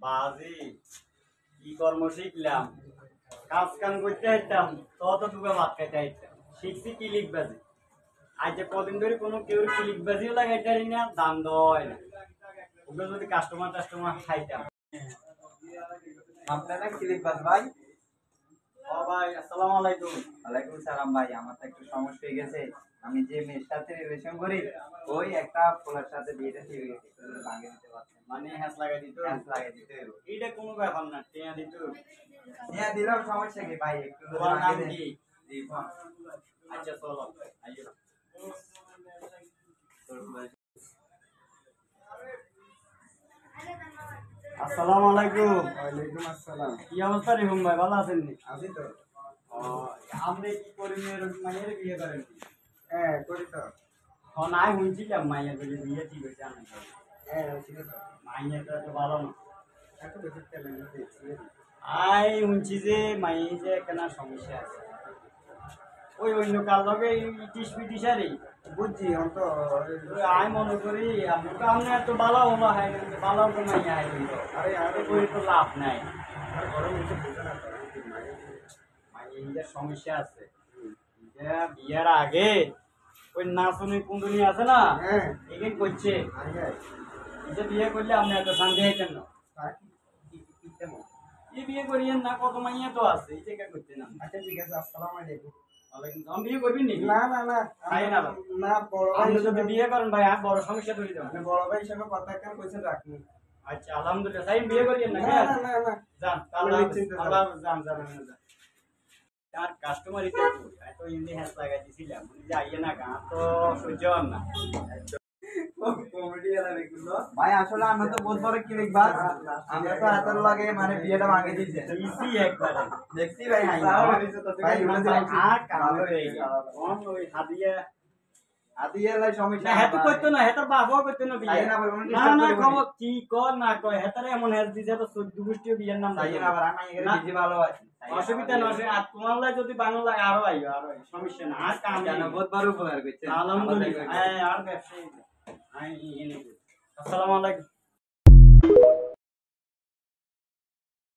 বাজি কি কর্ম শিখলাম, কাজ কাম করতে হাইতাম ততটুকু ভাত খাইতে হাইতাম। শিখছি কিলিক বাজি। আজ যে কদিন ধরে কোনো কেউ কিলিক বাজিও লাগাইতে পারি না, দাম দেওয়া হয় না। ওগুলো যদি কাস্টমার খাইতাম। আপনারা ক্লিক বাস ভাই। ও ভাই, আসসালামু আলাইকুম। ওয়ালাইকুম সালাম ভাই, আমার তো একটু সমস্যা হয়ে গেছে। আমি যে মেয়ের সাথে রিলেশন করি ওই একটা পোলার সাথে বিয়েটা ঠিক হয়ে গেছে, ভাঙে দিতে পারছেন। মানে হ্যাঁ লাগাই দিত, হ্যাঁ লাগাই দিতে হইব। এইটা কোনো ব্যাপার না, টেয়া দিত। হ্যাঁ দিলাম, সমস্যা কি ভাই, একটু যদি তোমার ভাঙে নাম দেন। কি? জি আচ্ছা চলো আইয়ো। আসসালামু আলাইকুম। ওয়ালাইকুম আসসালাম। কি অবস্থা রিহুম ভাই, ভালো আছেন নি? আছি তো। ও, আপনি কি করি মেয়ের মাইয়ের বিয়ে করেন? হ্যাঁ করি তো। নাই শুনছিলাম মাইয়ের বলে বিয়ে ঠিক হয়েছে আমি। হ্যাঁ ছিল তো। মাইয়ের তো এত ভালো না। এত বেশি ট্যালেন্ট দেখছি। আই শুনছি যে মাইয়ে যে কেনা সমস্যা আছে, ওই অন্য কার লগে ইটিস পিটিস আরে বুঝছি অন্ত। আমি মনে করি আপনাকে আপনি এত ভালো হলো হয় ভালো মাইয়া হয়, কিন্তু আরে আরে করে তো লাভ নাই। আর ঘরের মধ্যে বুঝে না তো। মাইয়ের সমস্যা আছে। এটা বিয়ের আগে ওই নাচনি কুন্দুনি আছে না, হ্যাঁ এখানে করছে। আগে যে বিয়ে করলে আপনি এত শান্তি হইতেন না। কি কেমন? এই বিয়ে করিয়েন না, কত মাইয়া তো আছে, এই জায়গা করতে না। আচ্ছা ঠিক আছে, আসসালামু আলাইকুম। ওয়ালাইকুম সালাম। বিয়ে করবেন নাকি? না না না তাই না ভাই? না, বড় ভাই আপনি যদি হিসেবে বিয়ে করেন ভাই, আমি বড় সমস্যা তৈরি দেবো। আপনি বড় ভাই হিসেবে কথা কেন কইছেন রাখনি। আচ্ছা আলহামদুলিল্লাহ, তাই বিয়ে করিয়েন না। না না না না যান আল্লাহ হাফেজ। আল্লাহ হাফেজ, যান যান যান যান। তার কাস্টমার ইতে এত ইন্দি হ্যাস লাগাই দিছিলাম, উনি যে আইয়ে না গা তো সহ্য হন না। কমেডি এলা দেখলো ভাই, আসলে আমরা তো বহুত বড় কি লিখবা, আমরা তো হাতের লাগে মানে বিয়েটা ভাঙে দিয়েছে ইসি একবারে দেখছি ভাই। হাই ভাই আর কাম করে কোন ওই হাদিয়া আদিয়া লাই সমস্যা না হেতু কইতো না, হেতার বাবাও কইতো না বিয়ে। তাই না ভাই, না না খবর কি কর না কয়, হেতারে এমন হেস দিছে তো 14 গোষ্ঠীও বিয়ের নাম তাই দিছে। না, আবার আমি এখানে বেশি ভালোবাসি। অসুবিধা না, আর তোমার লাই যদি বাংলা লাগে আরো আইও, আরো আইও, সমস্যা না। আর কাম জানো বহুত বড় উপকার করছে আলহামদুলিল্লাহ। আর ব্যবসায়ী আসসালামু আলাইকুম।